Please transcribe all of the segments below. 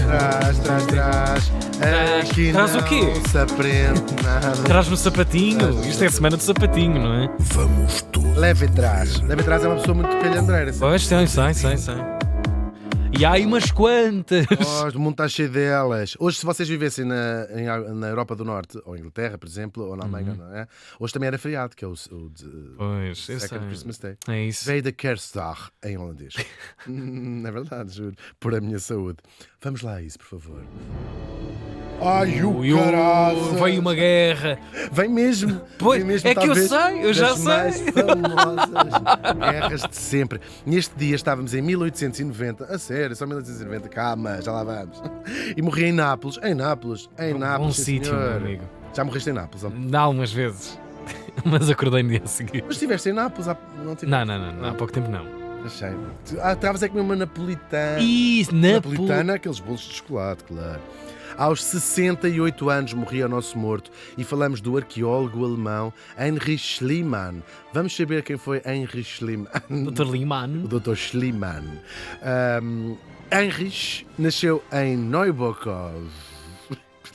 Traz. Aqui Traz o quê? não se aprende nada. Traz no sapatinho. Isto é semana de sapatinho, não é? Vamos todos. Leve atrás. Leve atrás é uma pessoa muito calhandreira. Pois, sei. E há aí umas quantas. Oh, o mundo está cheio delas. Hoje, se vocês vivessem na Europa do Norte, ou Inglaterra, por exemplo, ou na Alemanha, não é? Hoje também era feriado, que é o Pois, eu Second sei. Christmas Day. É isso. Veio da Kerstdag, em holandês. É verdade, juro. Por a minha saúde. Vamos lá a isso, por favor. Ai, o caralho! Veio uma guerra. Vem mesmo. Pois, Vem mesmo, é que eu talvez, sei, eu já das sei. mais famosas guerras de sempre. Neste dia estávamos em 1890. A sério, só 1890. Calma, já lá vamos. E morri em Nápoles. Em Nápoles. Bom sim, sítio, meu senhor. amigo. Já morreste em Nápoles? Não, algumas vezes. Mas acordei no dia seguinte. Mas estiveste em Nápoles? Não tiveste? Não, há pouco tempo não. Achei. Estavas a comer uma napolitana. Isso, Napolitana, aqueles bolos de chocolate, claro. Aos 68 anos morria o nosso morto e falamos do arqueólogo alemão Heinrich Schliemann. Vamos saber quem foi Heinrich Schliemann. Dr. Liman. O Dr. Schliemann. Heinrich nasceu em Neubokov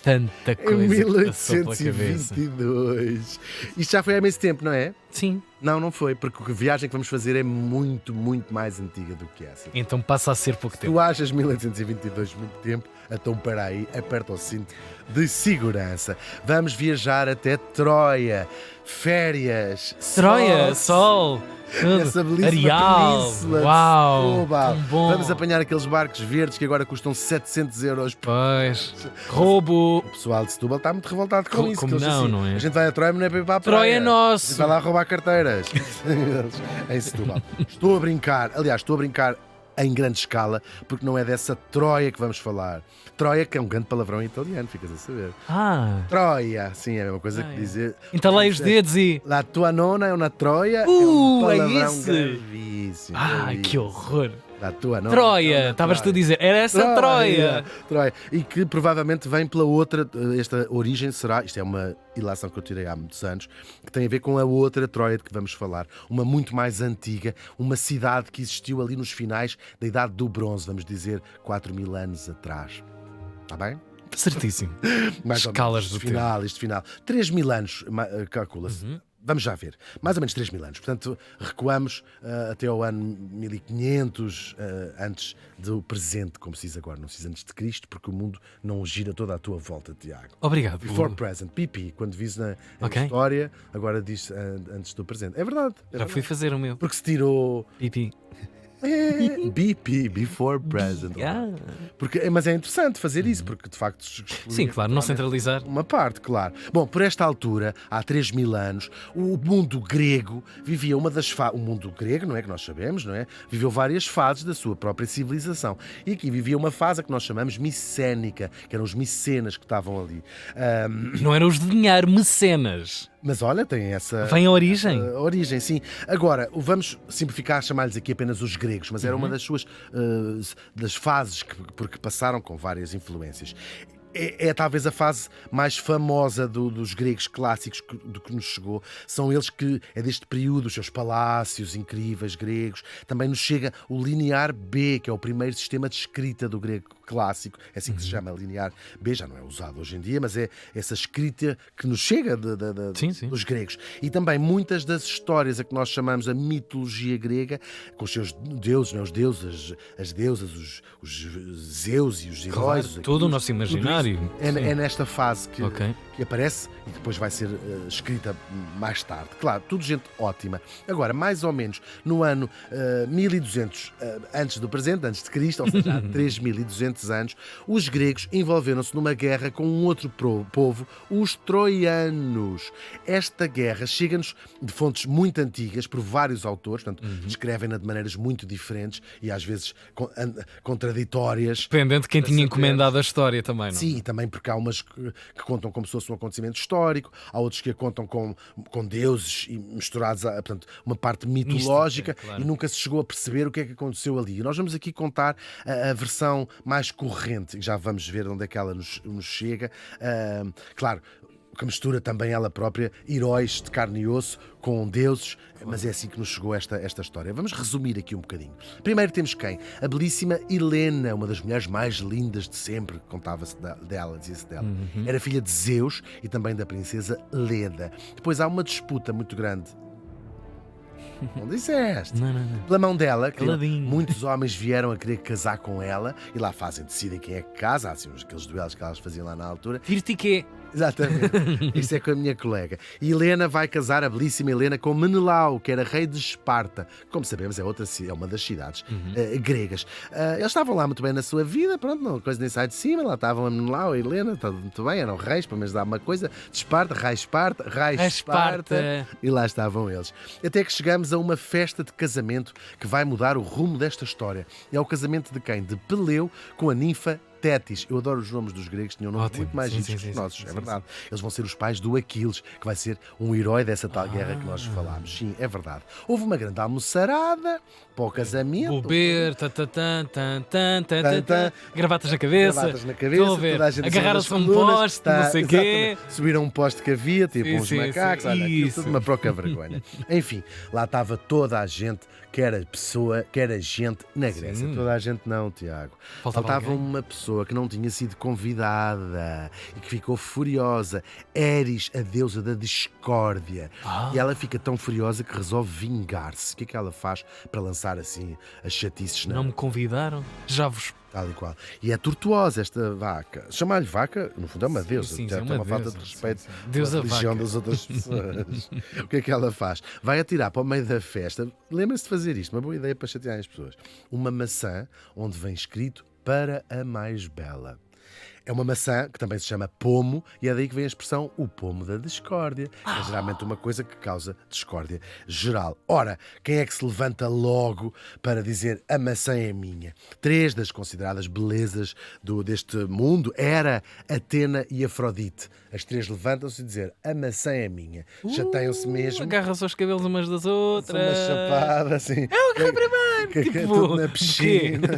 Tanta em coisa que passou pela cabeça. 1822. Isto já foi há imenso tempo, não é? Sim. Não foi, porque a viagem que vamos fazer é muito, muito mais antiga do que essa. Então passa a ser pouco tempo. Tu achas 1822 muito tempo? Então para aí, aperta o cinto de segurança. Vamos viajar até Troia. Férias. Troia, sol, Nessa tudo. belíssima Areal. península de Uau, Setúbal. tão bom. Vamos apanhar aqueles barcos verdes que agora custam 700 euros. Pois. Roubo. O pessoal de Setúbal está muito revoltado com isso. Como que eles não, assim, não é? A gente vai a Troia, mas não é para ir para a praia. Troia é nosso. A gente vai lá roubar carteiras. Em Setúbal. Estou a brincar. Aliás, estou a brincar em grande escala, porque não é dessa Troia que vamos falar. Troia, que é um grande palavrão em italiano, ficas a saber. Troia, sim, é a mesma coisa que dizer. Entalei os dedos e... La tua nona é uma Troia, é um é palavrão isso. gravíssimo. Ai, que horror. La tua nona Troia, é uma estavas tu a Troia. dizer. Era essa Troia. Troia. E que provavelmente vem pela outra, esta origem será, isto é uma ilação que eu tirei há muitos anos, que tem a ver com a outra Troia de que vamos falar, uma muito mais antiga, uma cidade que existiu ali nos finais da Idade do Bronze, vamos dizer 4.000 anos atrás. Está bem? Certíssimo. Mais ou Escalas menos, do este final. 3.000 anos, calcula-se. Uhum. Vamos já ver. Mais ou menos 3.000 anos. Portanto, recuamos até ao ano 1500, antes do presente, como se diz agora. Não se diz antes de Cristo, porque o mundo não gira toda à tua volta, Tiago. Obrigado. Before present, PP, quando vis na Ok. história, agora diz antes do presente. É verdade. Já fui fazer o meu. Porque se tirou Pipi. BP, before present. Ah. Mas é interessante fazer isso, porque de facto Sim, claro, não centralizar. uma parte, claro. Bom, por esta altura, há 3.000 anos, o mundo grego vivia uma das fases. O mundo grego, não é que nós sabemos, não é? Viveu várias fases da sua própria civilização. E aqui vivia uma fase que nós chamamos micénica, que eram os micenas que estavam ali. Não eram os de dinheiro, mecenas. Mas olha, tem essa. Vem a origem. Origem, sim. Agora, vamos simplificar, chamar-lhes aqui apenas os gregos, mas era uma das suas das fases porque passaram com várias influências. É talvez a fase mais famosa dos gregos clássicos do que nos chegou. São eles que, é deste período, os seus palácios incríveis gregos. Também nos chega o linear B, que é o primeiro sistema de escrita do grego clássico. É assim que se chama, linear B. Já não é usado hoje em dia, mas é essa escrita que nos chega Sim. dos gregos. E também muitas das histórias a que nós chamamos a mitologia grega, com os seus deuses, não é? Os deuses, as deusas, os Zeus e os heróis. Claro, todo o nosso imaginário. É Sim. nesta fase Ok. que aparece e depois vai ser escrita mais tarde. Claro, tudo gente ótima. Agora, mais ou menos no ano 1200 antes do presente, antes de Cristo, ou seja, há 3.200 anos, os gregos envolveram-se numa guerra com um outro povo, os troianos. Esta guerra chega-nos de fontes muito antigas, por vários autores, portanto, escrevem-na de maneiras muito diferentes e às vezes contraditórias. Dependendo de quem tinha encomendado a história também, não? Sim, e também porque há umas que contam como se fosse um acontecimento histórico, há outros que a contam com deuses e misturados a, portanto, uma parte mitológica. Mística, claro. E nunca se chegou a perceber o que é que aconteceu ali. E nós vamos aqui contar a versão mais corrente, já vamos ver onde é que ela nos chega. Claro, que mistura também ela própria heróis de carne e osso com deuses, mas é assim que nos chegou esta história. Vamos resumir aqui um bocadinho. Primeiro temos quem? A belíssima Helena, uma das mulheres mais lindas de sempre, contava-se dela, dizia-se dela. Era filha de Zeus e também da princesa Leda. Depois há uma disputa muito grande. Não disseste? Não. Pela mão dela, que Caladinho. muitos homens vieram a querer casar com ela e lá decidem quem é que casa. Há assim, aqueles duelos que elas faziam lá na altura. Tirtiquê. Exatamente. Isso é com a minha colega. E Helena vai casar, a belíssima Helena, com Menelau, que era rei de Esparta. Como sabemos, é uma das cidades gregas. Eles estavam lá muito bem na sua vida, pronto, não, coisa nem sai de cima. Lá estavam a Menelau, a Helena, tudo muito bem, eram reis, pelo menos dá uma coisa. De Esparta, rei Esparta, rei Esparta. E lá estavam eles. Até que chegamos a uma festa de casamento que vai mudar o rumo desta história. É o casamento de quem? De Peleu com a ninfa Tétis. Eu adoro os nomes dos gregos, tinham nomes muito mais giros que os nossos, é verdade. Eles vão ser os pais do Aquiles, que vai ser um herói dessa tal guerra que nós falámos. Sim, é verdade. Houve uma grande almoçarada para o casamento. Beber, gravatas na cabeça. Gravatas na cabeça, toda a gente agarraram-se a um colunas, poste, não sei o quê. exatamente. Subiram um poste que havia, tipo uns macacos, olha, aquilo isso. tudo uma proca vergonha. Enfim, lá estava toda a gente, quer a pessoa, quer a gente na Grécia. Toda a gente não, Tiago. Faltava uma pessoa que não tinha sido convidada e que ficou furiosa. Eris, a deusa da discórdia. E ela fica tão furiosa que resolve vingar-se. O que é que ela faz para lançar assim as chatices na... Não me convidaram? Já vos... Tal e qual. E é tortuosa esta vaca. Chamar-lhe vaca, no fundo, é uma deusa. sim, Já é tem uma uma falta deusa, de respeito sim. pela Deusa religião vaca. das outras pessoas. O que é que ela faz? Vai atirar para o meio da festa. Lembra-se de fazer isto, uma boa ideia para chatear as pessoas. Uma maçã onde vem escrito para a mais bela. É uma maçã que também se chama pomo e é daí que vem a expressão o pomo da discórdia. É geralmente uma coisa que causa discórdia geral. Ora, quem é que se levanta logo para dizer a maçã é minha? 3 das consideradas belezas deste mundo era Atena e Afrodite. As 3 levantam-se e dizer a maçã é minha. Chateiam-se mesmo. Agarram-se aos cabelos umas das outras. Uma chapada assim. Tipo, Tudo na piscina.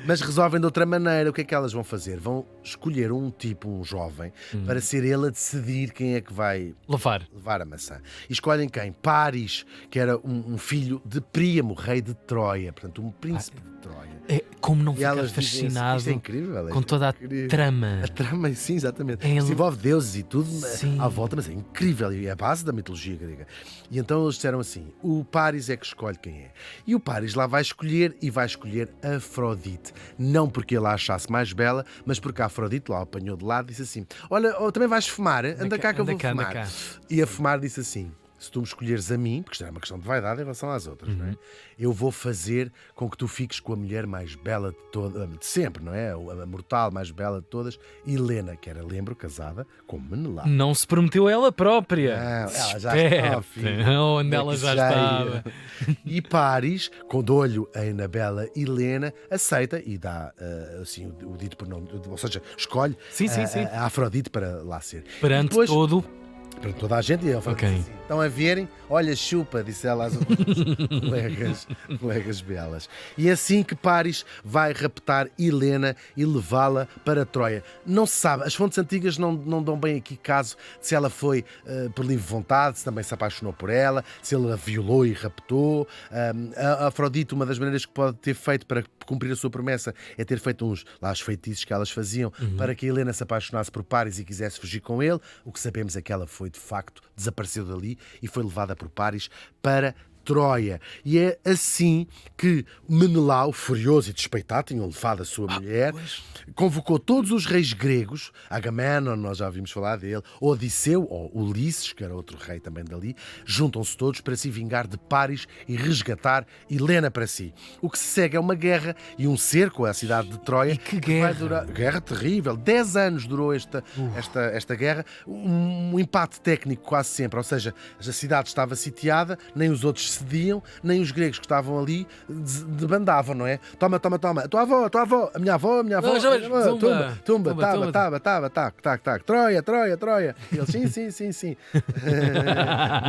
Mas resolvem de outra maneira. O que é que elas vão fazer? Vão escolher um jovem, para ser ele a decidir quem é que vai levar a maçã. E escolhem quem? Paris, que era um filho de Príamo, rei de Troia, portanto, um príncipe de Troia. Como não E ficar elas dizem fascinado isto é incrível, com toda a trama. A trama, sim, exatamente. É Isto envolve deuses e tudo Sim. à volta, mas é incrível e é a base da mitologia grega. E então eles disseram assim: o Paris é que escolhe quem é. E o Paris lá vai escolher Afrodite. Não porque ele a achasse mais bela, mas porque a Afrodite lá o apanhou de lado e disse assim: olha, também vais fumar? Anda cá que eu vou fumar. E a fumar disse assim: se tu me escolheres a mim, porque isto é uma questão de vaidade em relação às outras, não é? Eu vou fazer com que tu fiques com a mulher mais bela de sempre, não é? A mortal mais bela de todas, Helena, que era, lembro, casada com Menelau. Não se prometeu ela própria. Não, ela já Esperta. estava, filho. Onde ela já estava. E Paris, com de olho na bela Helena, aceita e dá assim, o dito por nome, ou seja, escolhe Sim. a Afrodite para lá ser. Perante Depois, todo. para toda a gente, e ela fala assim: estão a verem? Olha, chupa, disse ela às outras colegas belas. E é assim que Paris vai raptar Helena e levá-la para Troia. Não se sabe, as fontes antigas não dão bem aqui caso de se ela foi por livre vontade, se também se apaixonou por ela, se ele a violou e raptou. A Afrodite, uma das maneiras que pode ter feito para cumprir a sua promessa é ter feito os feitiços que elas faziam para que Helena se apaixonasse por Paris e quisesse fugir com ele. O que sabemos é que ela foi, de facto, desapareceu dali e foi levada por Paris para Troia. E é assim que Menelau, furioso e despeitado, tinha levado a sua mulher, convocou todos os reis gregos, Agamenon, nós já ouvimos falar dele, Odisseu, ou Ulisses, que era outro rei também dali, juntam-se todos para se vingar de Paris e resgatar Helena para si. O que se segue é uma guerra e um cerco à cidade de Troia. E que guerra! Vai durar... Guerra terrível. 10 anos durou esta guerra. Um empate técnico quase sempre, ou seja, a cidade estava sitiada, nem os outros cediam, nem os gregos que estavam ali debandavam, não é? Toma, toma, toma, a tua avó, a minha avó, tumba, tac, Troia, e eles, sim.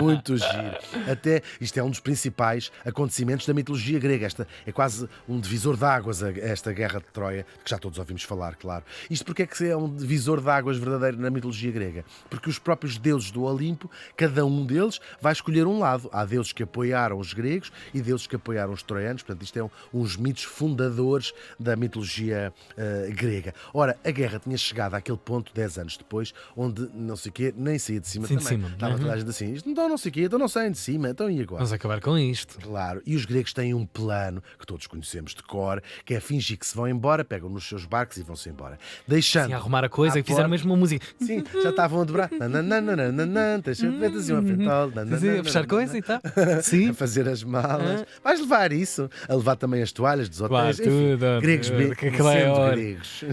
Muito giro. Até, isto é um dos principais acontecimentos da mitologia grega. Esta é quase um divisor de águas, esta guerra de Troia, que já todos ouvimos falar, claro. Isto porque é que é um divisor de águas verdadeiro na mitologia grega? Porque os próprios deuses do Olimpo, cada um deles vai escolher um lado. Há deuses que apoiaram os gregos e deuses que apoiaram os troianos. Portanto, isto é uns mitos fundadores da mitologia grega. Ora, a guerra tinha chegado àquele ponto 10 anos depois, onde não sei o quê, nem saía de cima Sim, também. de cima. Estava toda a gente assim, isto não sei o quê, então não saem de cima, então e agora? Vamos acabar com isto. Claro, e os gregos têm um plano que todos conhecemos de cor, que é fingir que se vão embora, pegam nos seus barcos e vão-se embora. Deixando. Sim, a arrumar a coisa à e fizeram porta- mesmo uma música. Sim, já estavam a dobrar. Deixa eu ver assim uma frentola. Sim, a fechar coisa e tal. Sim. A fazer as malas. Vais levar isso. A levar também as toalhas dos hotéis. Claro, Enfim, tudo. gregos bem, Que aquilo é sendo hora. gregos.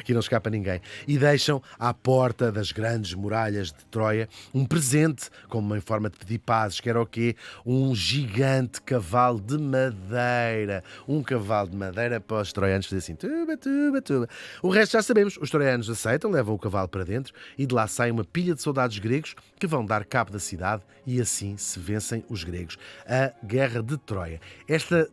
Que não escapa ninguém. E deixam à porta das grandes muralhas de Troia um presente, como em forma de pedir pazes, que era o quê? Um gigante cavalo de madeira. Um cavalo de madeira para os troianos fazer assim, tuba. O resto já sabemos. Os troianos aceitam, levam o cavalo para dentro e de lá sai uma pilha de soldados gregos que vão dar cabo da cidade e assim se vencem os gregos. A Guerra de Troia. Esta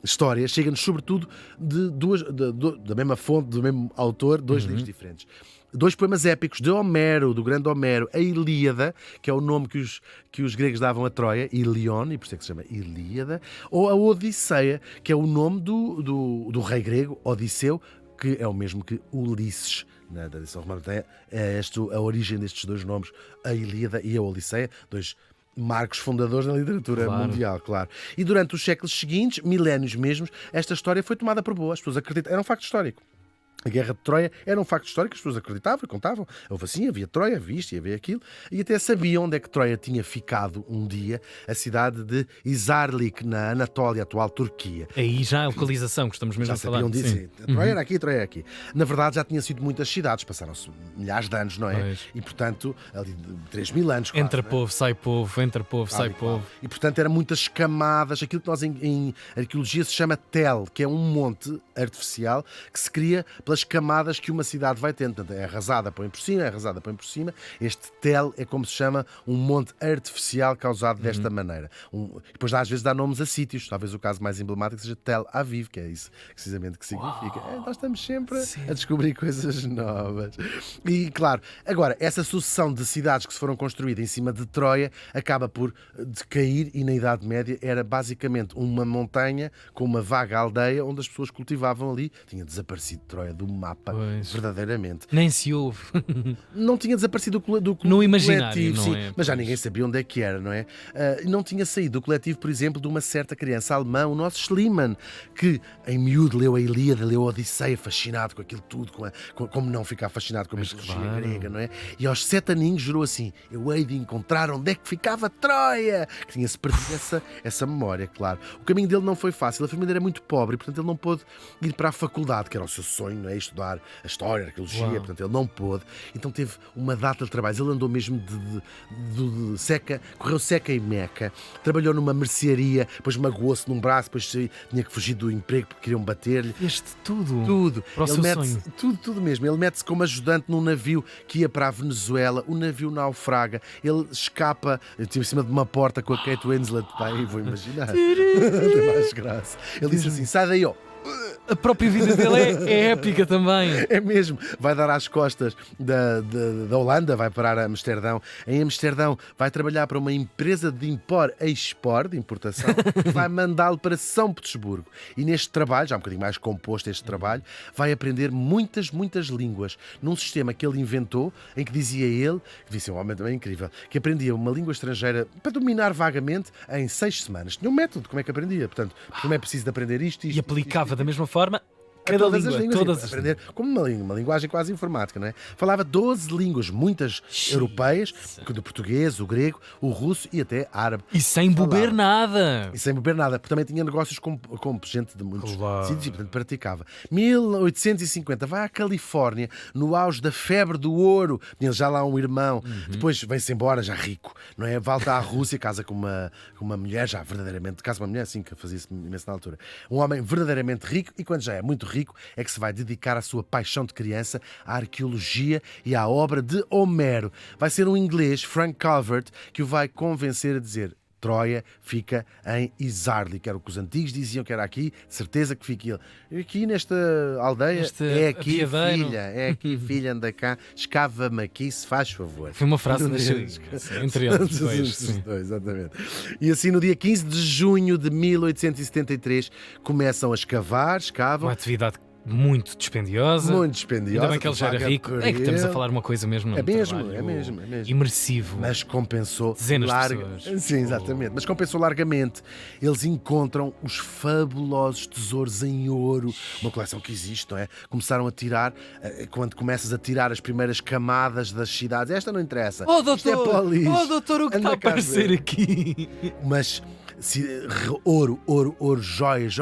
história chega-nos sobretudo da mesma fonte, do mesmo autor, dois livros diferentes. Dois poemas épicos de Homero, do grande Homero, a Ilíada, que é o nome que os gregos davam a Troia, Ilion, e por isso é que se chama Ilíada, ou a Odisseia, que é o nome do rei grego, Odisseu, que é o mesmo que Ulisses. Na tradição romana é a origem destes dois nomes, a Ilíada e a Odisseia, dois marcos fundadores da literatura mundial, claro. E durante os séculos seguintes, milénios mesmos, esta história foi tomada por boa. As pessoas acreditam. Era um facto histórico. A Guerra de Troia era um facto histórico, as pessoas acreditavam e contavam. Houve assim, havia Troia, havia isto e havia aquilo, e até sabiam onde é que Troia tinha ficado um dia, a cidade de Izarlik, na Anatólia, atual Turquia. Aí já a localização que estamos mesmo Já a falar. sabiam disso. Sim. Troia era aqui, Troia era aqui. Na verdade, já tinham sido muitas cidades, passaram-se milhares de anos, não é? Pois. E, portanto, ali 3.000 anos quase, Entra não é? povo, sai povo, entra povo, sai Tal e qual. povo. E portanto eram muitas camadas, aquilo que nós em arqueologia se chama tel, que é um monte artificial que se cria pelas camadas que uma cidade vai tendo. Portanto, é arrasada, põe por cima, é arrasada, põe por cima. Este tel é como se chama um monte artificial causado desta maneira. Depois às vezes dá nomes a sítios, talvez o caso mais emblemático seja Tel Aviv, que é isso precisamente que significa. Nós estamos sempre a descobrir coisas novas. E claro, agora, essa sucessão de cidades que se foram construídas em cima de Troia acaba por decair e na Idade Média era basicamente uma montanha com uma vaga aldeia onde as pessoas cultivavam ali. Tinha desaparecido Troia do mapa, verdadeiramente. Nem se ouve. Não tinha desaparecido do No imaginário, coletivo, não sim, é? mas já Pois. ninguém sabia onde é que era, não é? Não tinha saído do coletivo, por exemplo, de uma certa criança alemã, o nosso Schliemann, que em miúdo leu a Ilíada, leu a Odisseia, fascinado com aquilo tudo, como não ficar fascinado com a mitologia claro. grega, não é? E aos 7 aninhos jurou assim: eu hei de encontrar onde é que ficava Troia, que tinha-se perdido essa memória, claro. O caminho dele não foi fácil, a família era muito pobre e, portanto, ele não pôde ir para a faculdade, que era o seu sonho, não é? Estudar a história, a arqueologia, Uau. portanto, ele não pôde. Então teve uma data de trabalhos. Ele andou mesmo de seca, correu seca e meca, trabalhou numa mercearia, depois magoou-se num braço, depois tinha que fugir do emprego porque queriam bater-lhe. Este tudo. Tudo. Para o seu sonho. Tudo mesmo. Ele mete-se como ajudante num navio que ia para a Venezuela. O navio naufraga. Ele escapa em cima de uma porta com a Kate Winslet. Bem, vou imaginar. Tem mais graça. Ele disse assim: sai daí, ó. A própria vida dele é épica também. É mesmo, vai dar às costas da Holanda, vai parar a Amsterdão. Em Amsterdão vai trabalhar para uma empresa de import-export, de importação, que vai mandá-lo para São Petersburgo. E neste trabalho, já um bocadinho mais composto este trabalho, vai aprender muitas línguas, num sistema que ele inventou, em que dizia ele, que disse um homem também incrível, que aprendia uma língua estrangeira para dominar vagamente em 6 semanas. Tinha um método, como é que aprendia? Portanto, como é preciso de aprender isto. E aplicava da mesma forma Cada todas língua, as línguas, todas as aprender como uma linguagem quase informática, não é? Falava 12 línguas, muitas europeias, do português, o grego, o russo e até árabe. E sem beber nada. E sem beber nada, porque também tinha negócios com gente de muitos Claro. sítios e, portanto, praticava. 1850, vai à Califórnia, no auge da febre do ouro. Tinha já lá um irmão, depois vem-se embora, já rico, não é? Volta à Rússia, casa com uma mulher, já verdadeiramente, casa com uma mulher, assim, que fazia-se imenso na altura. Um homem verdadeiramente rico, e quando já é muito rico, é que se vai dedicar à sua paixão de criança, à arqueologia e à obra de Homero. Vai ser um inglês, Frank Calvert, que o vai convencer a dizer: Troia fica em Isarli, que era o que os antigos diziam que era aqui, de certeza que fica ele. Aqui nesta aldeia, é aqui, apiadeiro. filha, é aqui, filha, anda cá, escava-me aqui, se faz favor. Foi uma frase que nasceu entre eles dois. Sim. Exatamente. E assim, no dia 15 de junho de 1873, começam a escavam. Uma atividade muito dispendiosa. Muito dispendiosa. Ainda bem que ele já era paga rico. por É que estamos a ele. falar uma coisa mesmo. É num mesmo, trabalho é mesmo. Imersivo. Mas compensou Dezenas de pessoas. Sim, exatamente. Mas compensou largamente. Eles encontram os fabulosos tesouros em ouro, uma coleção que existe, não é? Começaram a tirar, quando começas a tirar as primeiras camadas das cidades. Esta não interessa. Oh, Isto é doutor! para o lixo. Oh, doutor, o que Anda está a cá aparecer ver. aqui? Mas ouro, joias,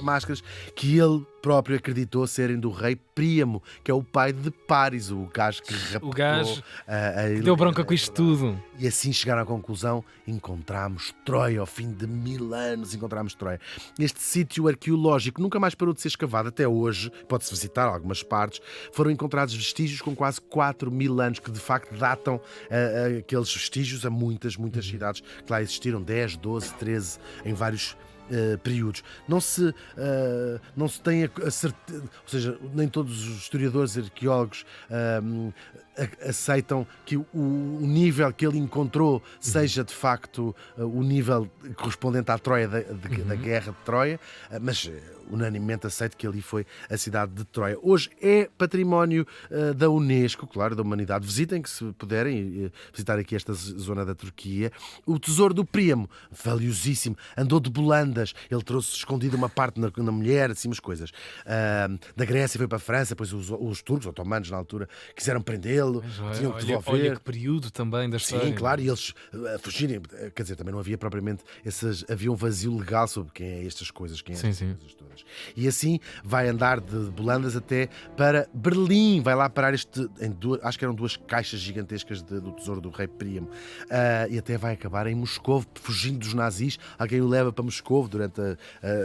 máscaras que ele próprio acreditou serem do rei Príamo, que é o pai de Paris, o gajo que raptou gajo a Deu bronca com isto tudo. E assim chegaram à conclusão: encontramos Troia, ao fim de 1000 anos encontramos Troia. Este sítio arqueológico nunca mais parou de ser escavado até hoje, pode-se visitar algumas partes. Foram encontrados vestígios com quase 4000 anos, que de facto datam aqueles vestígios a muitas cidades que lá existiram, 10, 12, 13, em vários períodos. Não se tem a certeza, ou seja, nem todos os historiadores e arqueólogos aceitam que o nível que ele encontrou seja de facto o nível correspondente à Troia da Guerra de Troia, mas unanimemente aceito que ali foi a cidade de Troia. Hoje é património da Unesco, claro, da humanidade. Visitem, que se puderem visitar aqui esta zona da Turquia. O tesouro do Príamo, valiosíssimo, andou de bolandas, ele trouxe escondido uma parte na mulher, assim umas coisas. Da Grécia foi para a França, depois os turcos, otomanos na altura, quiseram prendê-lo, tinham que devolver. Olha que período também da história. Sim, claro, e eles fugirem, quer dizer, também não havia propriamente havia um vazio legal sobre quem é estas coisas, quem é estas coisas todas. E assim vai andar de bolandas até para Berlim, vai lá parar acho que eram 2 caixas gigantescas do tesouro do rei Príamo, e até vai acabar em Moscovo, fugindo dos nazis. Alguém o leva para Moscovo durante a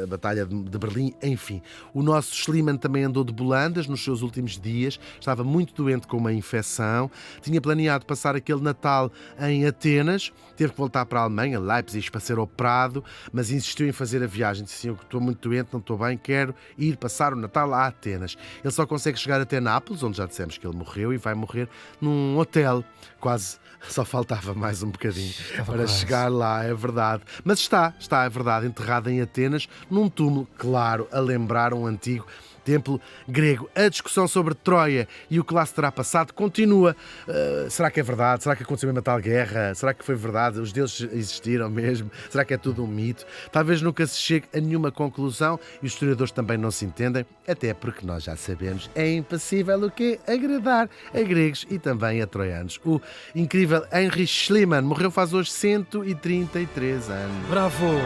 batalha de Berlim. Enfim, o nosso Schliemann também andou de bolandas nos seus últimos dias, estava muito doente com uma infecção, tinha planeado passar aquele Natal em Atenas, teve que voltar para a Alemanha, Leipzig, para ser operado, mas insistiu em fazer a viagem. Disse assim: eu estou muito doente, não estou bem, quero ir passar o Natal a Atenas. Ele só consegue chegar até Nápoles, onde já dissemos que ele morreu, e vai morrer num hotel. Quase só faltava mais um bocadinho para chegar lá, é verdade. Mas está, é verdade, enterrado em Atenas, num túmulo, claro, a lembrar um antigo templo grego. A discussão sobre Troia e o que lá se terá passado continua. Será que é verdade? Será que aconteceu mesmo a tal guerra? Será que foi verdade? Os deuses existiram mesmo? Será que é tudo um mito? Talvez nunca se chegue a nenhuma conclusão, e os historiadores também não se entendem, até porque nós já sabemos, é impossível o quê? Agradar a gregos e também a troianos. O incrível Heinrich Schliemann morreu faz hoje 133 anos. Bravo!